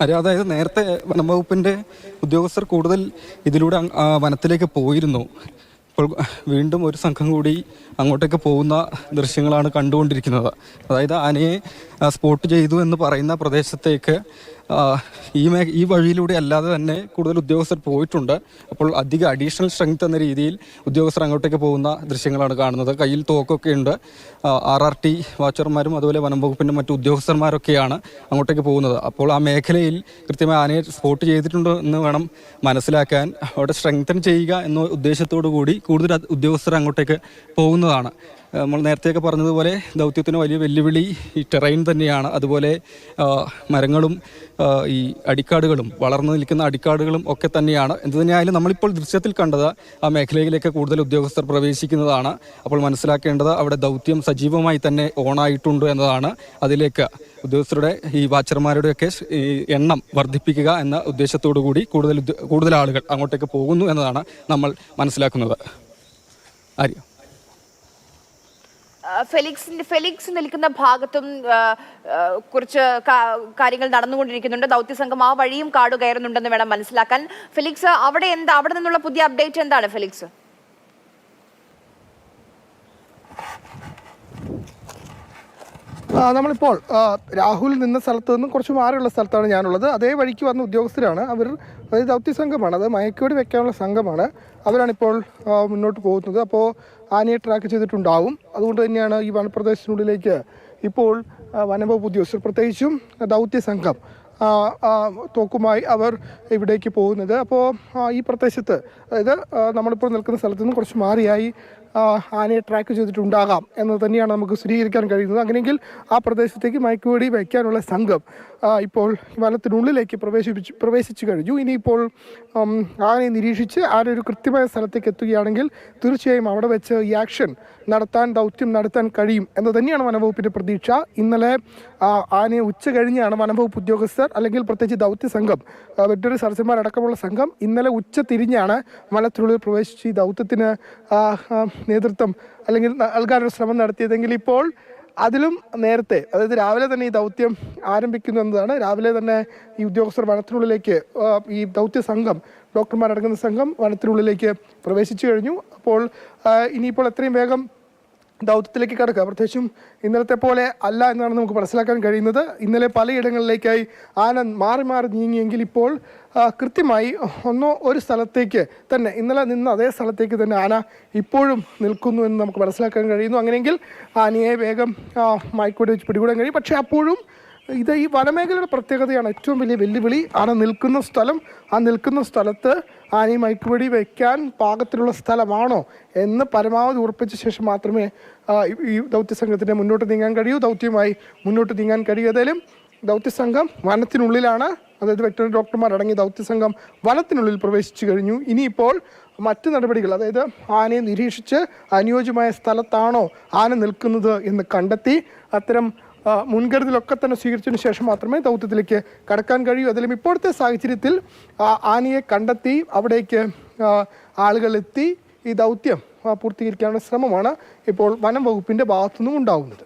അതായത് നേരത്തെ വനം വകുപ്പിൻ്റെ ഉദ്യോഗസ്ഥർ കൂടുതൽ ഇതിലൂടെ വനത്തിലേക്ക് പോയിരുന്നു. ഇപ്പോൾ വീണ്ടും ഒരു സംഘം കൂടി അങ്ങോട്ടേക്ക് പോകുന്ന ദൃശ്യങ്ങളാണ് കണ്ടുകൊണ്ടിരിക്കുന്നത്. അതായത് ആനയെ സ്പോട്ട് ചെയ്തു എന്ന് പറയുന്ന പ്രദേശത്തേക്ക് ഈ വഴിയിലൂടെ അല്ലാതെ തന്നെ കൂടുതൽ ഉദ്യോഗസ്ഥർ പോയിട്ടുണ്ട്. അപ്പോൾ അധിക അഡീഷണൽ സ്ട്രെങ്ത് എന്ന രീതിയിൽ ഉദ്യോഗസ്ഥർ അങ്ങോട്ടേക്ക് പോകുന്ന ദൃശ്യങ്ങളാണ് കാണുന്നത്. കയ്യിൽ തോക്കൊക്കെ ഉണ്ട്. RRT വാച്ചർമാരും അതുപോലെ വനം വകുപ്പിൻ്റെ മറ്റു ഉദ്യോഗസ്ഥന്മാരൊക്കെയാണ് അങ്ങോട്ടേക്ക് പോകുന്നത്. അപ്പോൾ ആ മേഖലയിൽ കൃത്യമായി ആനയെ സ്പോട്ട് ചെയ്തിട്ടുണ്ട് എന്ന് വേണം മനസ്സിലാക്കാൻ. അവിടെ സ്ട്രെങ്തൻ ചെയ്യുക എന്ന ഉദ്ദേശത്തോടു കൂടി കൂടുതൽ ഉദ്യോഗസ്ഥർ അങ്ങോട്ടേക്ക് പോകുന്നതാണ്. നമ്മൾ നേരത്തെയൊക്കെ പറഞ്ഞതുപോലെ ദൗത്യത്തിന് വലിയ വെല്ലുവിളി ഈ ടെറൈൻ തന്നെയാണ്. അതുപോലെ മരങ്ങളും ഈ അടിക്കാടുകളും വളർന്നു നിൽക്കുന്ന അടിക്കാടുകളും ഒക്കെ തന്നെയാണ്. എന്തു തന്നെയായാലും നമ്മളിപ്പോൾ ദൃശ്യത്തിൽ കണ്ടത് ആ മേഖലയിലേക്ക് കൂടുതൽ ഉദ്യോഗസ്ഥർ പ്രവേശിക്കുന്നതാണ്. അപ്പോൾ മനസ്സിലാക്കേണ്ടത് അവിടെ ദൗത്യം സജീവമായി തന്നെ ഓണായിട്ടുണ്ട് എന്നതാണ്. അതിലേക്ക് ഉദ്യോഗസ്ഥരുടെ ഈ വാച്ചർമാരുടെയൊക്കെ എണ്ണം വർദ്ധിപ്പിക്കുക എന്ന ഉദ്ദേശത്തോടു കൂടി കൂടുതൽ ആളുകൾ അങ്ങോട്ടേക്ക് പോകുന്നു എന്നതാണ് നമ്മൾ മനസ്സിലാക്കുന്നത്. ആര്യ, ഫെലിക്സ് നിൽക്കുന്ന ഭാഗത്തും കുറച്ച് കാര്യങ്ങൾ നടന്നുകൊണ്ടിരിക്കുന്നുണ്ട്. ദൗത്യസംഘം ആ വഴിയും കാട് കയറുന്നുണ്ടെന്ന് വേണം മനസ്സിലാക്കാൻ. ഫെലിക്സ്, അവിടെ നിന്നുള്ള പുതിയ അപ്ഡേറ്റ് എന്താണ് ഫെലിക്സ്? നമ്മളിപ്പോൾ രാഹുൽ നിന്ന സ്ഥലത്ത് നിന്നും കുറച്ച് മാറിയുള്ള സ്ഥലത്താണ് ഞാനുള്ളത്. അതേ വഴിക്ക് വന്ന ഉദ്യോഗസ്ഥരാണ് അവർ. അതായത് ദൗത്യസംഘമാണ്, അത് മയക്കുവെടി വെക്കാനുള്ള സംഘമാണ്. അവരാണിപ്പോൾ മുന്നോട്ട് പോകുന്നത്. അപ്പോൾ ആനയെ ട്രാക്ക് ചെയ്തിട്ടുണ്ടാവും. അതുകൊണ്ട് തന്നെയാണ് ഈ വനപ്രദേശത്തിനുള്ളിലേക്ക് ഇപ്പോൾ വനംവകുപ്പ് ഉദ്യോഗസ്ഥർ, പ്രത്യേകിച്ചും ദൗത്യസംഘം തോക്കുമായി അവർ ഇവിടേക്ക് പോകുന്നത്. അപ്പോൾ ഈ പ്രദേശത്ത്, അതായത് നമ്മളിപ്പോൾ നിൽക്കുന്ന സ്ഥലത്ത് നിന്ന് കുറച്ച് മാറിയായി ആനയെ ട്രാക്ക് ചെയ്തിട്ടുണ്ടാകാം എന്ന് തന്നെയാണ് നമുക്ക് സ്ഥിരീകരിക്കാൻ കഴിയുന്നത്. അങ്ങനെയെങ്കിൽ ആ പ്രദേശത്തേക്ക് മയക്കുവെടി വയ്ക്കാനുള്ള സംഘം ഇപ്പോൾ വനത്തിനുള്ളിലേക്ക് പ്രവേശിച്ചു കഴിഞ്ഞു. ഇനിയിപ്പോൾ ആനയെ നിരീക്ഷിച്ച് ആന ഒരു കൃത്യമായ സ്ഥലത്തേക്ക് എത്തുകയാണെങ്കിൽ തീർച്ചയായും അവിടെ വെച്ച് ഈ ആക്ഷൻ ദൗത്യം നടത്താൻ കഴിയും എന്ന് തന്നെയാണ് വനംവകുപ്പിൻ്റെ പ്രതീക്ഷ. ഇന്നലെ ആനയെ ഉച്ച കഴിഞ്ഞാണ് വനംവകുപ്പ് ഉദ്യോഗസ്ഥർ, അല്ലെങ്കിൽ പ്രത്യേകിച്ച് ദൗത്യ സംഘം, വെറ്ററിനറി സർജന്മാരടക്കമുള്ള സംഘം ഇന്നലെ ഉച്ച തിരിഞ്ഞാണ് വനത്തിനുള്ളിൽ പ്രവേശിച്ച് ഈ ദൗത്യത്തിന് നേതൃത്വം അല്ലെങ്കിൽ നൽകാനൊരു ശ്രമം നടത്തിയതെങ്കിൽ ഇപ്പോൾ അതിലും നേരത്തെ, അതായത് രാവിലെ തന്നെ ഈ ദൗത്യം ആരംഭിക്കുന്നു എന്നതാണ്. രാവിലെ തന്നെ ഈ ഉദ്യോഗസ്ഥർ വനത്തിനുള്ളിലേക്ക്, ഈ ദൗത്യ സംഘം, ഡോക്ടർമാരടങ്ങുന്ന സംഘം വനത്തിനുള്ളിലേക്ക് പ്രവേശിച്ചു കഴിഞ്ഞു. അപ്പോൾ ഇനിയിപ്പോൾ എത്രയും വേഗം ദൗത്യത്തിലേക്ക് കടക്കുക. പ്രത്യേകിച്ചും ഇന്നലത്തെ പോലെ അല്ല എന്നാണ് നമുക്ക് മനസ്സിലാക്കാൻ കഴിയുന്നത്. ഇന്നലെ പലയിടങ്ങളിലേക്കായി ആന മാറി മാറി നീങ്ങിയെങ്കിൽ ഇപ്പോൾ കൃത്യമായി ഒരു സ്ഥലത്തേക്ക് തന്നെ, ഇന്നലെ നിന്ന് അതേ സ്ഥലത്തേക്ക് തന്നെ ആന ഇപ്പോഴും നിൽക്കുന്നു എന്ന് നമുക്ക് മനസ്സിലാക്കാൻ കഴിയുന്നു. അങ്ങനെയെങ്കിൽ ആനയെ വേഗം മയക്കുവെടി വെച്ച് പിടികൂടാൻ കഴിയും. പക്ഷേ അപ്പോഴും ഇത് ഈ വനമേഖലയുടെ പ്രത്യേകതയാണ്. ഏറ്റവും വലിയ വെല്ലുവിളി ആന നിൽക്കുന്ന സ്ഥലം. ആ നിൽക്കുന്ന സ്ഥലത്ത് ആനയെ മയക്കുവെടി വയ്ക്കാൻ പാകത്തിലുള്ള സ്ഥലമാണോ എന്ന് പരമാവധി ഉറപ്പിച്ച ശേഷം മാത്രമേ ഈ ദൗത്യസംഘത്തിന് മുന്നോട്ട് നീങ്ങാൻ കഴിയൂ, ദൗത്യമായി മുന്നോട്ട് നീങ്ങാൻ കഴിയൂ. ഏതായാലും ദൗത്യസംഘം വനത്തിനുള്ളിലാണ്. അതായത് വെറ്ററിനറി ഡോക്ടർമാർ അടങ്ങിയ ദൗത്യസംഘം വനത്തിനുള്ളിൽ പ്രവേശിച്ചു കഴിഞ്ഞു. ഇനിയിപ്പോൾ മറ്റു നടപടികൾ, അതായത് ആനയെ നിരീക്ഷിച്ച് അനുയോജ്യമായ സ്ഥലത്താണോ ആന നിൽക്കുന്നത് എന്ന് കണ്ടെത്തി അത്തരം മുൻകരുതലൊക്കെ തന്നെ സ്വീകരിച്ചതിന് ശേഷം മാത്രമേ ദൗത്യത്തിലേക്ക് കടക്കാൻ കഴിയൂ. അതിലും ഇപ്പോഴത്തെ സാഹചര്യത്തിൽ ആനയെ കണ്ടെത്തി അവിടേക്ക് ആളുകൾ എത്തി ഈ ദൗത്യം പൂർത്തീകരിക്കാനുള്ള ശ്രമമാണ് ഇപ്പോൾ വനം വകുപ്പിൻ്റെ ഭാഗത്തുനിന്നും ഉണ്ടാവുന്നത്.